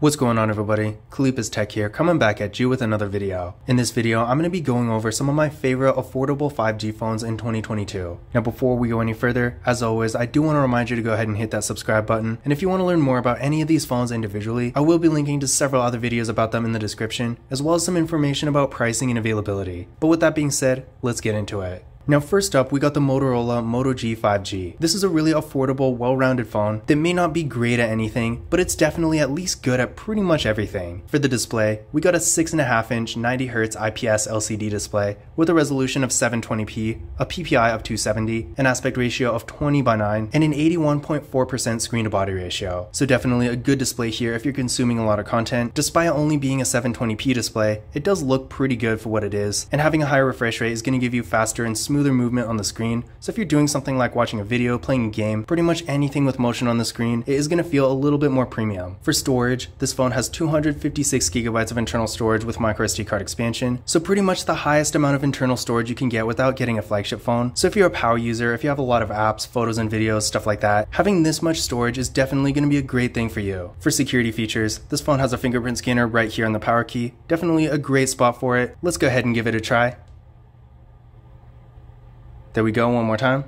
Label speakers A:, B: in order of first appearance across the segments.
A: What's going on, everybody? Khalipa's Tech here, coming back at you with another video. In this video, I'm going to be going over some of my favorite affordable 5G phones in 2022. Now before we go any further, as always, I do want to remind you to go ahead and hit that subscribe button, and if you want to learn more about any of these phones individually, I will be linking to several other videos about them in the description, as well as some information about pricing and availability. But with that being said, let's get into it. Now first up, we got the Motorola Moto G5G. This is a really affordable, well-rounded phone that may not be great at anything, but it's definitely at least good at pretty much everything. For the display, we got a 6.5-inch 90Hz IPS LCD display with a resolution of 720p, a PPI of 270, an aspect ratio of 20:9, and an 81.4% screen-to-body ratio. So definitely a good display here if you're consuming a lot of content. Despite only being a 720p display, it does look pretty good for what it is, and having a higher refresh rate is going to give you faster and smoother movement on the screen. So if you're doing something like watching a video, playing a game, pretty much anything with motion on the screen, it is going to feel a little bit more premium. For storage, this phone has 256GB of internal storage with microSD card expansion, so pretty much the highest amount of internal storage you can get without getting a flagship phone. So if you're a power user, if you have a lot of apps, photos and videos, stuff like that, having this much storage is definitely going to be a great thing for you. For security features, this phone has a fingerprint scanner right here on the power key, definitely a great spot for it. Let's go ahead and give it a try. There we go, one more time.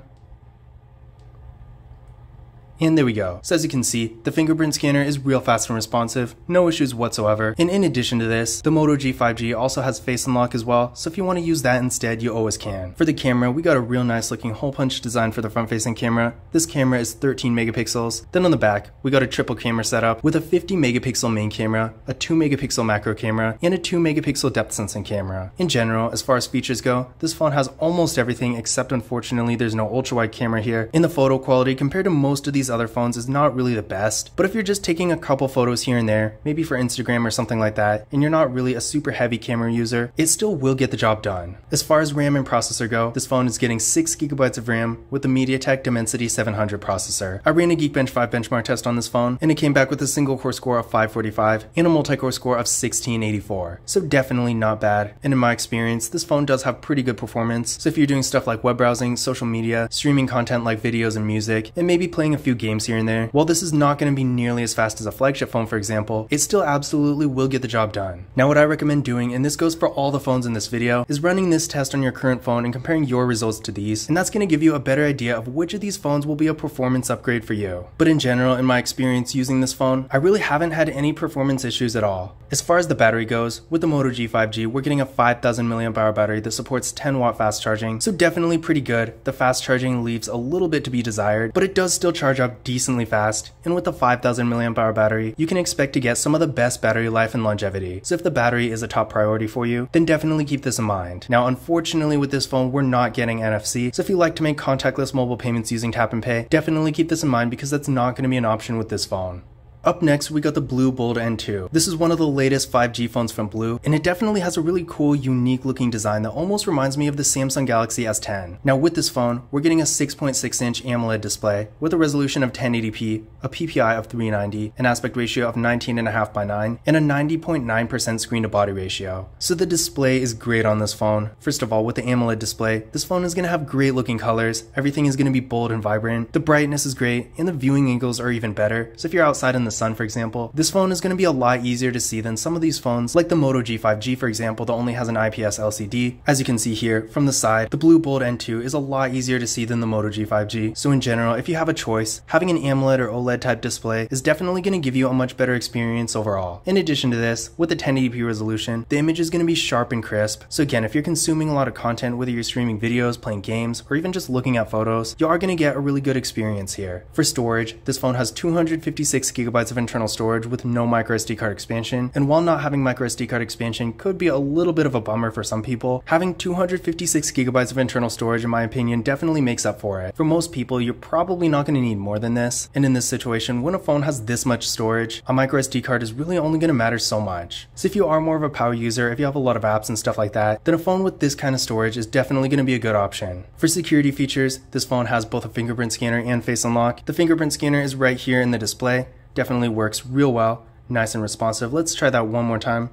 A: And there we go. So as you can see, the fingerprint scanner is real fast and responsive, no issues whatsoever. And in addition to this, the Moto G5G also has face unlock as well, so if you want to use that instead, you always can. For the camera, we got a real nice looking hole punch design for the front facing camera. This camera is 13 megapixels. Then on the back, we got a triple camera setup with a 50 megapixel main camera, a 2 megapixel macro camera, and a 2 megapixel depth sensing camera. In general, as far as features go, this phone has almost everything except unfortunately there's no ultra wide camera here. And the photo quality compared to most of these other phones is not really the best, but if you're just taking a couple photos here and there, maybe for Instagram or something like that, and you're not really a super heavy camera user, it still will get the job done. As far as RAM and processor go, this phone is getting 6GB of RAM with the MediaTek Dimensity 700 processor. I ran a Geekbench 5 benchmark test on this phone, and it came back with a single core score of 545 and a multi-core score of 1684, so definitely not bad. And in my experience, this phone does have pretty good performance, so if you're doing stuff like web browsing, social media, streaming content like videos and music, and maybe playing a few games here and there, while this is not going to be nearly as fast as a flagship phone, for example, it still absolutely will get the job done. Now what I recommend doing, and this goes for all the phones in this video, is running this test on your current phone and comparing your results to these, and that's going to give you a better idea of which of these phones will be a performance upgrade for you. But in general, in my experience using this phone, I really haven't had any performance issues at all. As far as the battery goes, with the Moto G5G, we're getting a 5000 mAh battery that supports 10-watt fast charging, so definitely pretty good. The fast charging leaves a little bit to be desired, but it does still charge up decently fast. And with the 5000 mAh battery, you can expect to get some of the best battery life and longevity. So if the battery is a top priority for you, then definitely keep this in mind. Now unfortunately with this phone, we're not getting NFC, so if you like to make contactless mobile payments using tap and pay, definitely keep this in mind because that's not going to be an option with this phone. Up next, we got the Blue Bold N2. This is one of the latest 5G phones from Blue, and it definitely has a really cool, unique looking design that almost reminds me of the Samsung Galaxy S10. Now with this phone, we're getting a 6.6-inch AMOLED display with a resolution of 1080p, a PPI of 390, an aspect ratio of 19.5:9, and a 90.9% screen-to-body ratio. So the display is great on this phone. First of all, with the AMOLED display, this phone is going to have great looking colors, everything is going to be bold and vibrant, the brightness is great, and the viewing angles are even better. So if you're outside in the sun, for example, this phone is going to be a lot easier to see than some of these phones like the Moto G5G, for example, that only has an IPS LCD. As you can see here from the side, the Blue Bold N2 is a lot easier to see than the Moto G5G. So in general, if you have a choice, having an AMOLED or OLED type display is definitely going to give you a much better experience overall. In addition to this, with the 1080p resolution, the image is going to be sharp and crisp. So again, if you're consuming a lot of content, whether you're streaming videos, playing games, or even just looking at photos, you are going to get a really good experience here. For storage, this phone has 256GB of internal storage with no microSD card expansion, and while not having microSD card expansion could be a little bit of a bummer for some people, having 256GB of internal storage in my opinion definitely makes up for it. For most people, you're probably not going to need more than this, and in this situation, when a phone has this much storage, a microSD card is really only going to matter so much. So if you are more of a power user, if you have a lot of apps and stuff like that, then a phone with this kind of storage is definitely going to be a good option. For security features, this phone has both a fingerprint scanner and face unlock. The fingerprint scanner is right here in the display. Definitely works real well, nice and responsive. Let's try that one more time.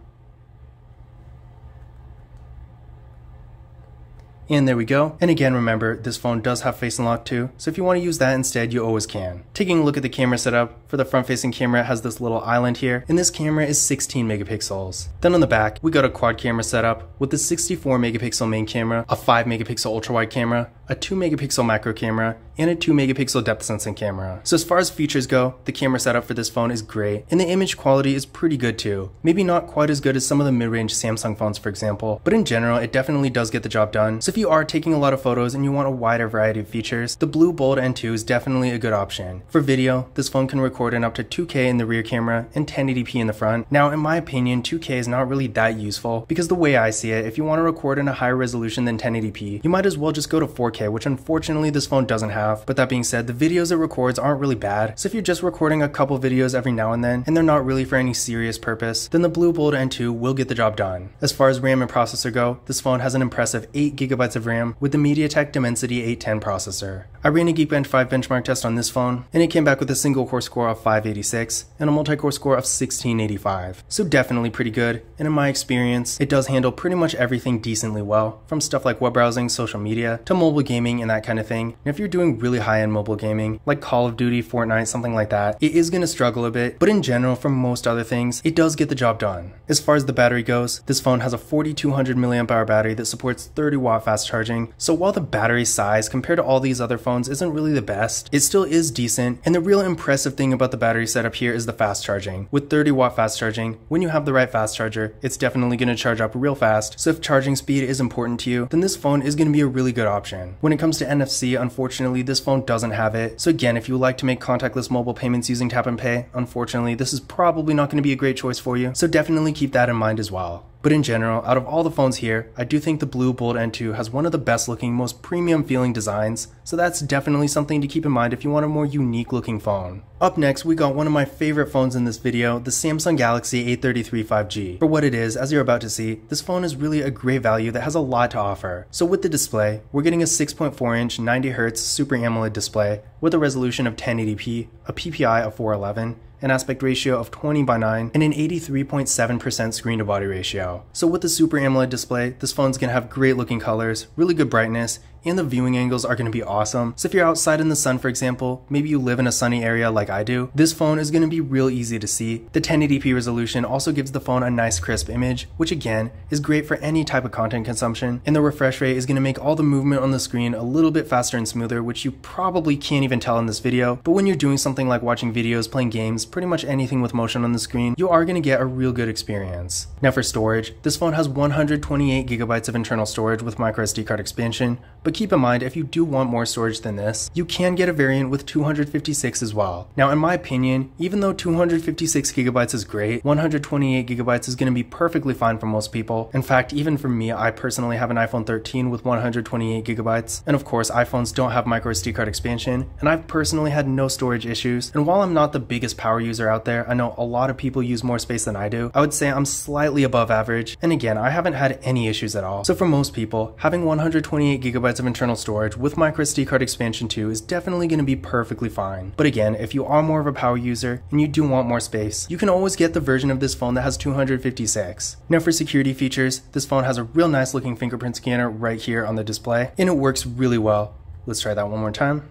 A: And there we go. And again, remember, this phone does have Face Unlock too, so if you want to use that instead, you always can. Taking a look at the camera setup, for the front-facing camera, it has this little island here, and this camera is 16 megapixels. Then on the back, we got a quad camera setup with the 64 megapixel main camera, a 5 megapixel ultra-wide camera, a 2 megapixel macro camera, and a 2 megapixel depth sensing camera. So as far as features go, the camera setup for this phone is great, and the image quality is pretty good too. Maybe not quite as good as some of the mid-range Samsung phones, for example, but in general, it definitely does get the job done. So if you are taking a lot of photos and you want a wider variety of features, the Blue Bold N2 is definitely a good option. For video, this phone can record in up to 2K in the rear camera and 1080p in the front. Now, in my opinion, 2K is not really that useful, because the way I see it, if you want to record in a higher resolution than 1080p, you might as well just go to 4K, which unfortunately this phone doesn't have. But that being said, the videos it records aren't really bad, so if you're just recording a couple videos every now and then, and they're not really for any serious purpose, then the Blue Bold N2 will get the job done. As far as RAM and processor go, this phone has an impressive 8GB of RAM with the MediaTek Dimensity 810 processor. I ran a Geekbench 5 benchmark test on this phone, and it came back with a single core score of 586 and a multi-core score of 1685. So definitely pretty good, and in my experience, it does handle pretty much everything decently well, from stuff like web browsing, social media, to mobile gaming and that kind of thing. And if you're doing really high-end mobile gaming, like Call of Duty, Fortnite, something like that, it is going to struggle a bit, but in general, for most other things, it does get the job done. As far as the battery goes, this phone has a 4200 mAh battery that supports 30-watt fast charging, so while the battery size compared to all these other phones isn't really the best, it still is decent, and the real impressive thing about the battery setup here is the fast charging. With 30-watt fast charging, when you have the right fast charger, it's definitely going to charge up real fast, so if charging speed is important to you, then this phone is going to be a really good option. When it comes to NFC, unfortunately, this phone doesn't have it, so again, if you like to make contactless mobile payments using tap and pay, unfortunately, this is probably not going to be a great choice for you, so definitely keep that in mind as well. But in general, out of all the phones here, I do think the Blue Bold N2 has one of the best looking, most premium feeling designs, so that's definitely something to keep in mind if you want a more unique looking phone. Up next, we got one of my favorite phones in this video, the Samsung Galaxy A33 5G. For what it is, as you're about to see, this phone is really a great value that has a lot to offer. So with the display, we're getting a 6.4-inch 90Hz Super AMOLED display with a resolution of 1080p, a PPI of 411, an aspect ratio of 20:9, and an 83.7% screen to body ratio. So with the Super AMOLED display, this phone's gonna have great looking colors, really good brightness, and the viewing angles are going to be awesome. So if you're outside in the sun, for example, maybe you live in a sunny area like I do, this phone is going to be real easy to see. The 1080p resolution also gives the phone a nice crisp image, which again is great for any type of content consumption, and the refresh rate is going to make all the movement on the screen a little bit faster and smoother, which you probably can't even tell in this video, but when you're doing something like watching videos, playing games, pretty much anything with motion on the screen, you are going to get a real good experience. Now for storage, this phone has 128GB of internal storage with microSD card expansion, but keep in mind, if you do want more storage than this, you can get a variant with 256 as well. Now in my opinion, even though 256GB is great, 128GB is going to be perfectly fine for most people. In fact, even for me, I personally have an iPhone 13 with 128GB, and of course iPhones don't have microSD card expansion, and I've personally had no storage issues. And while I'm not the biggest power user out there, I know a lot of people use more space than I do, I would say I'm slightly above average, and again, I haven't had any issues at all. So for most people, having 128GB of internal storage with microSD card expansion too is definitely going to be perfectly fine. But again, if you are more of a power user and you do want more space, you can always get the version of this phone that has 256. Now for security features, this phone has a real nice looking fingerprint scanner right here on the display, and it works really well. Let's try that one more time.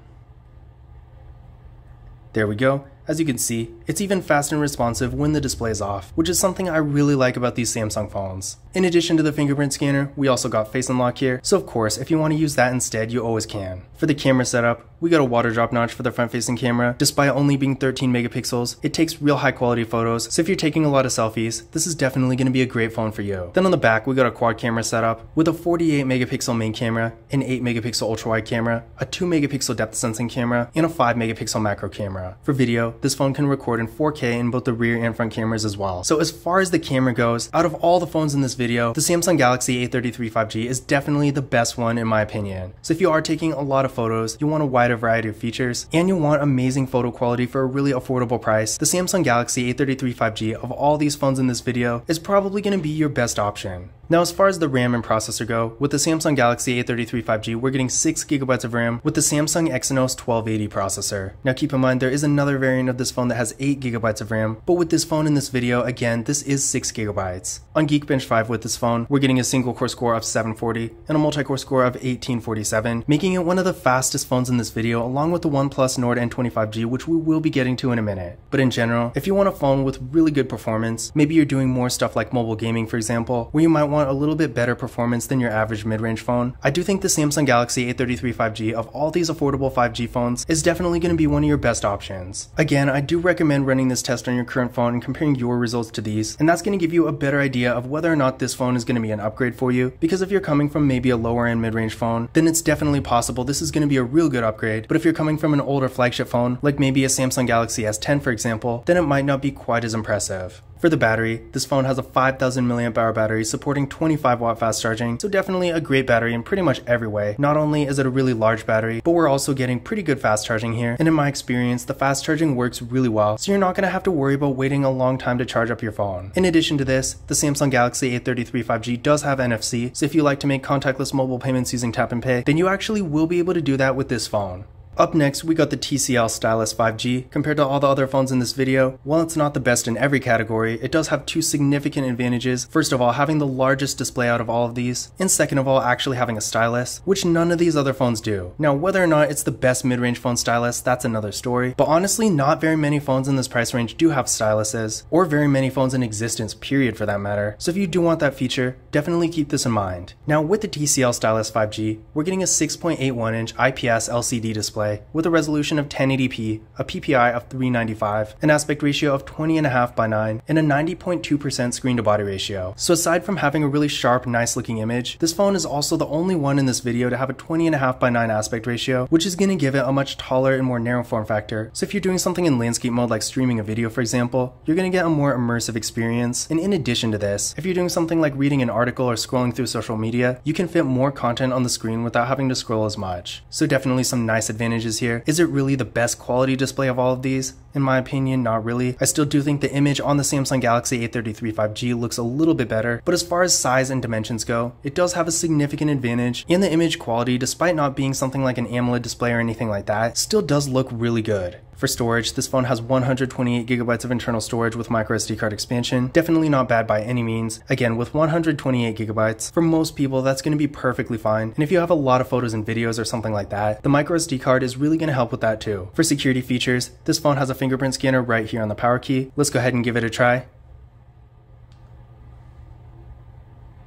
A: There we go. As you can see, it's even fast and responsive when the display is off, which is something I really like about these Samsung phones. In addition to the fingerprint scanner, we also got Face Unlock here, so of course, if you want to use that instead, you always can. For the camera setup, we got a water drop notch for the front-facing camera. Despite only being 13 megapixels, it takes real high-quality photos, so if you're taking a lot of selfies, this is definitely going to be a great phone for you. Then on the back, we got a quad camera setup with a 48 megapixel main camera, an 8 megapixel ultra-wide camera, a 2 megapixel depth sensing camera, and a 5 megapixel macro camera. For video, this phone can record in 4K in both the rear and front cameras as well. So as far as the camera goes, out of all the phones in this video, the Samsung Galaxy A33 5G is definitely the best one in my opinion. So if you are taking a lot of photos, you want a wider variety of features, and you want amazing photo quality for a really affordable price, the Samsung Galaxy A33 5G of all these phones in this video is probably going to be your best option. Now as far as the RAM and processor go, with the Samsung Galaxy A33 5G we're getting 6GB of RAM with the Samsung Exynos 1280 processor. Now keep in mind there is another variant of this phone that has 8GB of RAM, but with this phone in this video, again, this is 6GB. On Geekbench 5 with this phone, we're getting a single core score of 740 and a multi-core score of 1847, making it one of the fastest phones in this video along with the OnePlus Nord N25G, which we will be getting to in a minute. But in general, if you want a phone with really good performance, maybe you're doing more stuff like mobile gaming for example, where you might want a little bit better performance than your average mid-range phone, I do think the Samsung Galaxy A33 5G of all these affordable 5G phones is definitely going to be one of your best options. Again, I do recommend running this test on your current phone and comparing your results to these, and that's going to give you a better idea of whether or not this phone is going to be an upgrade for you, because if you're coming from maybe a lower end mid-range phone, then it's definitely possible this is going to be a real good upgrade, but if you're coming from an older flagship phone, like maybe a Samsung Galaxy S10 for example, then it might not be quite as impressive. For the battery, this phone has a 5000 mAh battery supporting 25W fast charging, so definitely a great battery in pretty much every way. Not only is it a really large battery, but we're also getting pretty good fast charging here, and in my experience, the fast charging works really well, so you're not going to have to worry about waiting a long time to charge up your phone. In addition to this, the Samsung Galaxy A33 5G does have NFC, so if you like to make contactless mobile payments using tap and pay, then you actually will be able to do that with this phone. Up next, we got the TCL Stylus 5G. Compared to all the other phones in this video, while it's not the best in every category, it does have two significant advantages. First of all, having the largest display out of all of these, and second of all, actually having a stylus, which none of these other phones do. Now, whether or not it's the best mid-range phone stylus, that's another story, but honestly, not very many phones in this price range do have styluses, or very many phones in existence, period, for that matter. So if you do want that feature, definitely keep this in mind. Now, with the TCL Stylus 5G, we're getting a 6.81-inch IPS LCD display with a resolution of 1080p, a PPI of 395, an aspect ratio of 20.5:9, and a 90.2% screen to body ratio. So aside from having a really sharp, nice looking image, this phone is also the only one in this video to have a 20.5:9 aspect ratio, which is going to give it a much taller and more narrow form factor. So if you're doing something in landscape mode like streaming a video for example, you're going to get a more immersive experience. And in addition to this, if you're doing something like reading an article or scrolling through social media, you can fit more content on the screen without having to scroll as much. So definitely some nice advantages here. Is it really the best quality display of all of these? In my opinion, not really. I still do think the image on the Samsung Galaxy A33 5G looks a little bit better, but as far as size and dimensions go, it does have a significant advantage, and the image quality, despite not being something like an AMOLED display or anything like that, still does look really good. For storage, this phone has 128GB of internal storage with microSD card expansion. Definitely not bad by any means. Again, with 128GB, for most people that's going to be perfectly fine. And if you have a lot of photos and videos or something like that, the microSD card is really going to help with that too. For security features, this phone has a fingerprint scanner right here on the power key. Let's go ahead and give it a try.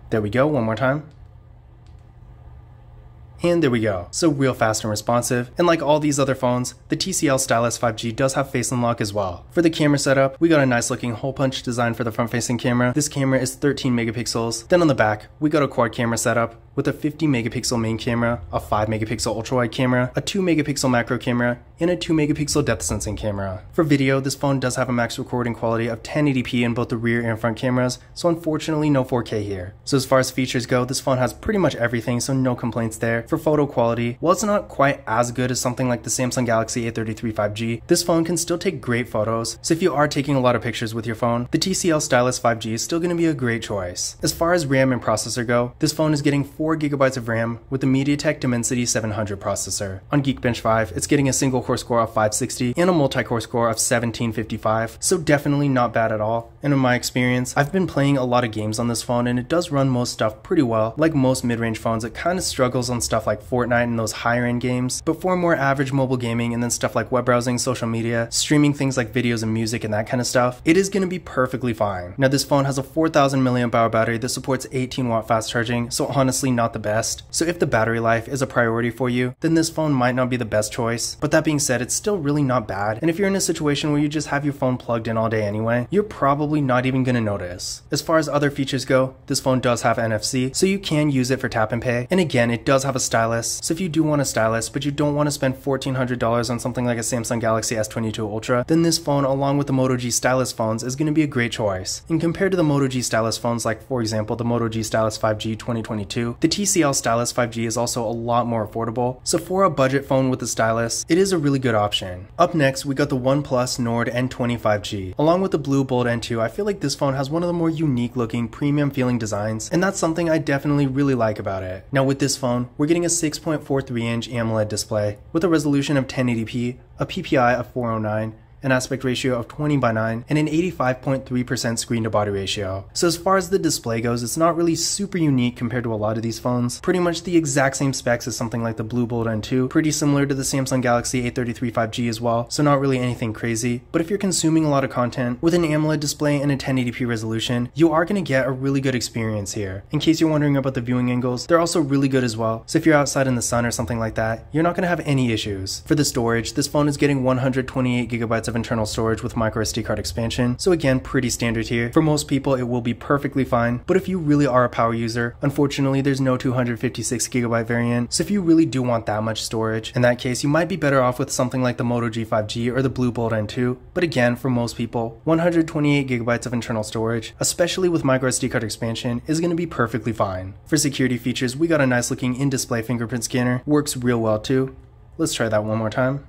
A: There we go, one more time. And there we go. So real fast and responsive. And like all these other phones, the TCL Stylus 5G does have face unlock as well. For the camera setup, we got a nice looking hole punch design for the front facing camera. This camera is 13 megapixels. Then on the back, we got a quad camera setup with a 50 megapixel main camera, a 5 megapixel ultra wide camera, a 2 megapixel macro camera, and a 2 megapixel depth sensing camera. For video, this phone does have a max recording quality of 1080p in both the rear and front cameras, so unfortunately no 4K here. So as far as features go, this phone has pretty much everything, so no complaints there. For photo quality, while it's not quite as good as something like the Samsung Galaxy A33 5G, this phone can still take great photos, so if you are taking a lot of pictures with your phone, the TCL Stylus 5G is still going to be a great choice. As far as RAM and processor go, this phone is getting 4GB of RAM with the MediaTek Dimensity 700 processor. On Geekbench 5, it's getting a single core score of 560 and a multi-core score of 1755, so definitely not bad at all. And in my experience, I've been playing a lot of games on this phone and it does run most stuff pretty well. Like most mid-range phones, it kind of struggles on stuff like Fortnite and those higher end games, but for more average mobile gaming and then stuff like web browsing, social media, streaming things like videos and music and that kind of stuff, it is going to be perfectly fine. Now this phone has a 4000 mAh battery that supports 18W fast charging, so honestly not the best. So if the battery life is a priority for you, then this phone might not be the best choice, but that being said, it's still really not bad, and if you're in a situation where you just have your phone plugged in all day anyway, you're probably not even going to notice. As far as other features go, this phone does have NFC, so you can use it for tap and pay, and again, it does have a stylus, so if you do want a stylus, but you don't want to spend $1,400 on something like a Samsung Galaxy S22 Ultra, then this phone, along with the Moto G Stylus phones, is going to be a great choice. And compared to the Moto G Stylus phones, like for example the Moto G Stylus 5G 2022, the The TCL Stylus 5G is also a lot more affordable, so for a budget phone with the stylus, it is a really good option. Up next, we got the OnePlus Nord N25G. Along with the Blue Bold N2, I feel like this phone has one of the more unique looking, premium feeling designs, and that's something I definitely really like about it. Now with this phone, we're getting a 6.43-inch AMOLED display with a resolution of 1080p, a PPI of 409, an aspect ratio of 20:9, and an 85.3% screen to body ratio. So as far as the display goes, it's not really super unique compared to a lot of these phones. Pretty much the exact same specs as something like the Blue Bold N2, pretty similar to the Samsung Galaxy A33 5G as well, so not really anything crazy. But if you're consuming a lot of content with an AMOLED display and a 1080p resolution, you are going to get a really good experience here. In case you're wondering about the viewing angles, they're also really good as well, so if you're outside in the sun or something like that, you're not going to have any issues. For the storage, this phone is getting 128GB of internal storage with microSD card expansion, so again, pretty standard here. For most people, it will be perfectly fine, but if you really are a power user, unfortunately there's no 256GB variant, so if you really do want that much storage, in that case you might be better off with something like the Moto G5G or the Blue Bold N2, but again, for most people, 128GB of internal storage, especially with microSD card expansion, is going to be perfectly fine. For security features, we got a nice looking in-display fingerprint scanner, works real well too. Let's try that one more time.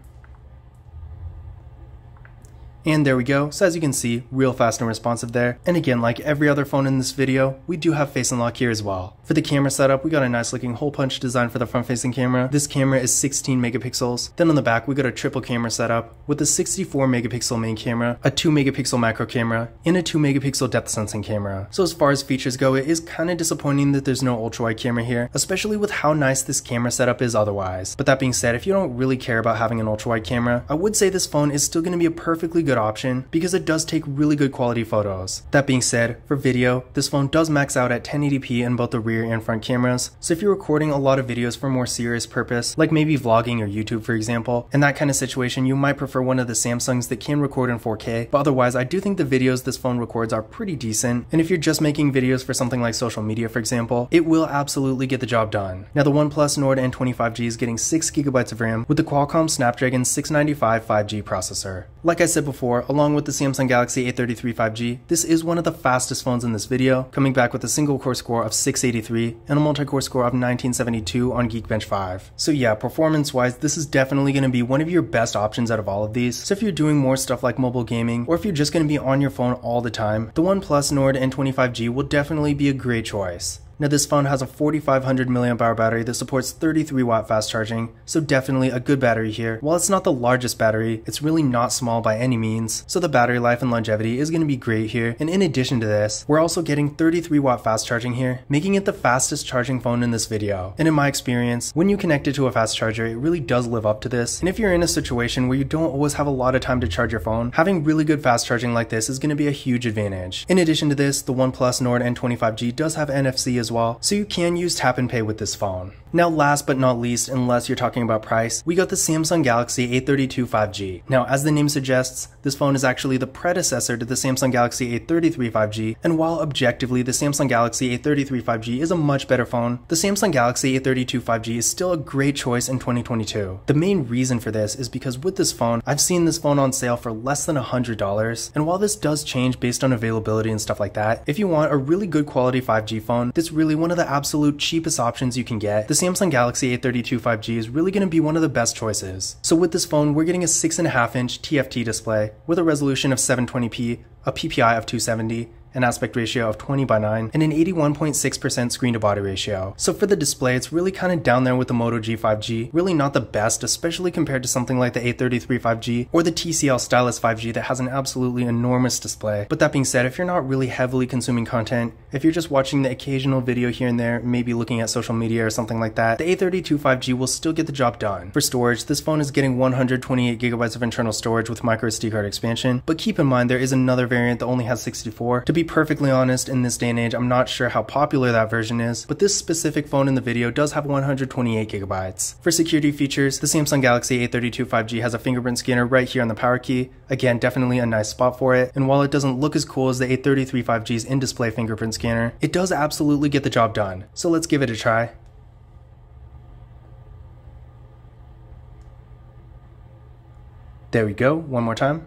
A: And there we go, so as you can see, real fast and responsive there. And again, like every other phone in this video, we do have Face Unlock here as well. For the camera setup, we got a nice looking hole punch design for the front facing camera. This camera is 16 megapixels. Then on the back, we got a triple camera setup with a 64 megapixel main camera, a 2 megapixel macro camera, and a 2 megapixel depth sensing camera. So as far as features go, it is kind of disappointing that there's no ultra wide camera here, especially with how nice this camera setup is otherwise. But that being said, if you don't really care about having an ultra wide camera, I would say this phone is still going to be a perfectly good option because it does take really good quality photos. That being said, for video, this phone does max out at 1080p in both the rear and front cameras, so if you're recording a lot of videos for a more serious purpose, like maybe vlogging or YouTube for example, in that kind of situation you might prefer one of the Samsungs that can record in 4K, but otherwise I do think the videos this phone records are pretty decent, and if you're just making videos for something like social media for example, it will absolutely get the job done. Now the OnePlus Nord N25G is getting 6GB of RAM with the Qualcomm Snapdragon 695 5G processor. Like I said before, along with the Samsung Galaxy A33 5G, this is one of the fastest phones in this video, coming back with a single core score of 683 and a multi-core score of 1972 on Geekbench 5. So yeah, performance wise, this is definitely going to be one of your best options out of all of these. So if you're doing more stuff like mobile gaming, or if you're just going to be on your phone all the time, the OnePlus Nord N25G will definitely be a great choice. Now this phone has a 4500 mAh battery that supports 33 watt fast charging, so definitely a good battery here. While it's not the largest battery, it's really not small by any means, so the battery life and longevity is going to be great here. And in addition to this, we're also getting 33 watt fast charging here, making it the fastest charging phone in this video. And in my experience, when you connect it to a fast charger, it really does live up to this. And if you're in a situation where you don't always have a lot of time to charge your phone, having really good fast charging like this is going to be a huge advantage. In addition to this, the OnePlus Nord N25G does have NFC as well, so you can use tap and pay with this phone. Now last but not least, unless you're talking about price, we got the Samsung Galaxy A32 5G. Now as the name suggests, this phone is actually the predecessor to the Samsung Galaxy A33 5G, and while objectively the Samsung Galaxy A33 5G is a much better phone, the Samsung Galaxy A32 5G is still a great choice in 2022. The main reason for this is because with this phone, I've seen this phone on sale for less than $100, and while this does change based on availability and stuff like that, if you want a really good quality 5G phone, that's really one of the absolute cheapest options you can get. The Samsung Galaxy A32 5G is really going to be one of the best choices. So with this phone, we're getting a 6.5-inch TFT display with a resolution of 720p, a PPI of 270, an aspect ratio of 20:9, and an 81.6% screen to body ratio. So for the display, it's really kind of down there with the Moto G5G, really not the best, especially compared to something like the A33 5G or the TCL Stylus 5G that has an absolutely enormous display. But that being said, if you're not really heavily consuming content, if you're just watching the occasional video here and there, maybe looking at social media or something like that, the A32 5G will still get the job done. For storage, this phone is getting 128GB of internal storage with microSD card expansion, but keep in mind there is another variant that only has 64. To be perfectly honest, in this day and age, I'm not sure how popular that version is, but this specific phone in the video does have 128GB. For security features, the Samsung Galaxy A32 5G has a fingerprint scanner right here on the power key. Again, definitely a nice spot for it, and while it doesn't look as cool as the A33 5G's in-display fingerprint scanner, it does absolutely get the job done. So let's give it a try. There we go, one more time.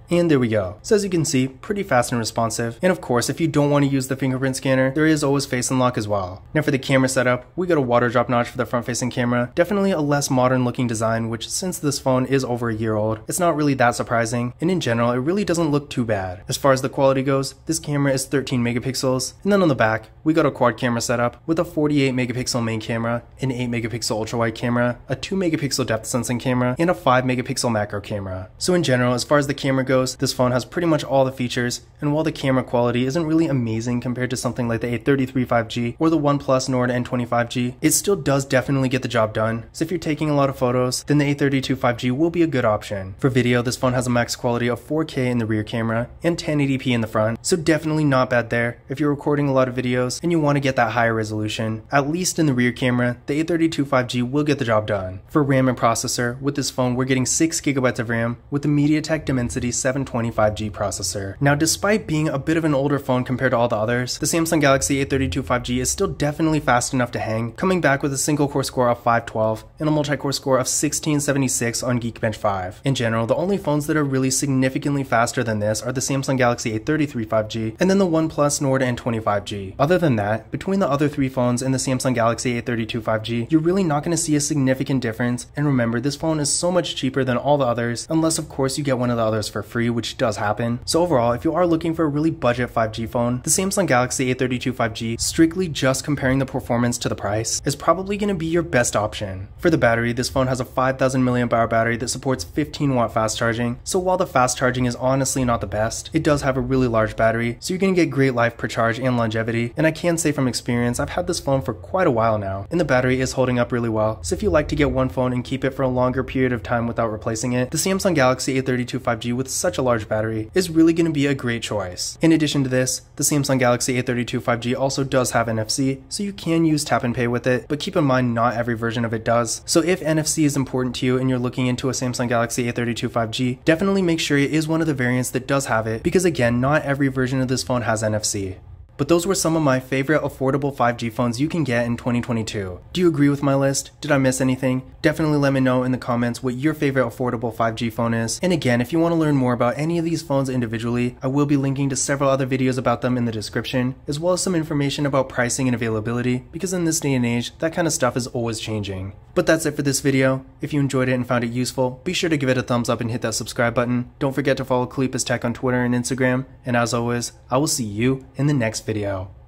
A: And there we go. So as you can see, pretty fast and responsive. And of course, if you don't want to use the fingerprint scanner, there is always face unlock as well. Now for the camera setup, we got a water drop notch for the front facing camera. Definitely a less modern looking design, which since this phone is over a year old, it's not really that surprising. And in general, it really doesn't look too bad. As far as the quality goes, this camera is 13 megapixels. And then on the back, we got a quad camera setup with a 48 megapixel main camera, an 8 megapixel ultra wide camera, a 2 megapixel depth sensing camera, and a 5 megapixel macro camera. So in general, as far as the camera goes, this phone has pretty much all the features, and while the camera quality isn't really amazing compared to something like the A33 5G or the OnePlus Nord N25G, it still does definitely get the job done. So if you're taking a lot of photos, then the A32 5G will be a good option. For video, this phone has a max quality of 4K in the rear camera and 1080p in the front, so definitely not bad there if you're recording a lot of videos and you want to get that higher resolution. At least in the rear camera, the A32 5G will get the job done. For RAM and processor, with this phone we're getting 6GB of RAM with the MediaTek Dimensity 725G processor. Now despite being a bit of an older phone compared to all the others, the Samsung Galaxy A32 5G is still definitely fast enough to hang, coming back with a single core score of 512 and a multi-core score of 1676 on Geekbench 5. In general, the only phones that are really significantly faster than this are the Samsung Galaxy A33 5G and then the OnePlus Nord N25G. Other than that, between the other three phones and the Samsung Galaxy A32 5G, you're really not going to see a significant difference, and remember, this phone is so much cheaper than all the others, unless of course you get one of the others for free, which does happen. So overall, if you are looking for a really budget 5G phone, the Samsung Galaxy A32 5G, strictly just comparing the performance to the price, is probably going to be your best option. For the battery, this phone has a 5000 mAh battery that supports 15W fast charging, so while the fast charging is honestly not the best, it does have a really large battery, so you're going to get great life per charge and longevity, and I can say from experience, I've had this phone for quite a while now, and the battery is holding up really well, so if you like to get one phone and keep it for a longer period of time without replacing it, the Samsung Galaxy A32 5G with such a large battery is really going to be a great choice. In addition to this, the Samsung Galaxy A32 5G also does have NFC, so you can use tap and pay with it, but keep in mind not every version of it does. So if NFC is important to you and you're looking into a Samsung Galaxy A32 5G, definitely make sure it is one of the variants that does have it, because again, not every version of this phone has NFC. But those were some of my favorite affordable 5G phones you can get in 2022. Do you agree with my list? Did I miss anything? Definitely let me know in the comments what your favorite affordable 5G phone is. And again, if you want to learn more about any of these phones individually, I will be linking to several other videos about them in the description, as well as some information about pricing and availability, because in this day and age, that kind of stuff is always changing. But that's it for this video. If you enjoyed it and found it useful, be sure to give it a thumbs up and hit that subscribe button. Don't forget to follow Kalipus Tech on Twitter and Instagram, and as always, I will see you in the next video.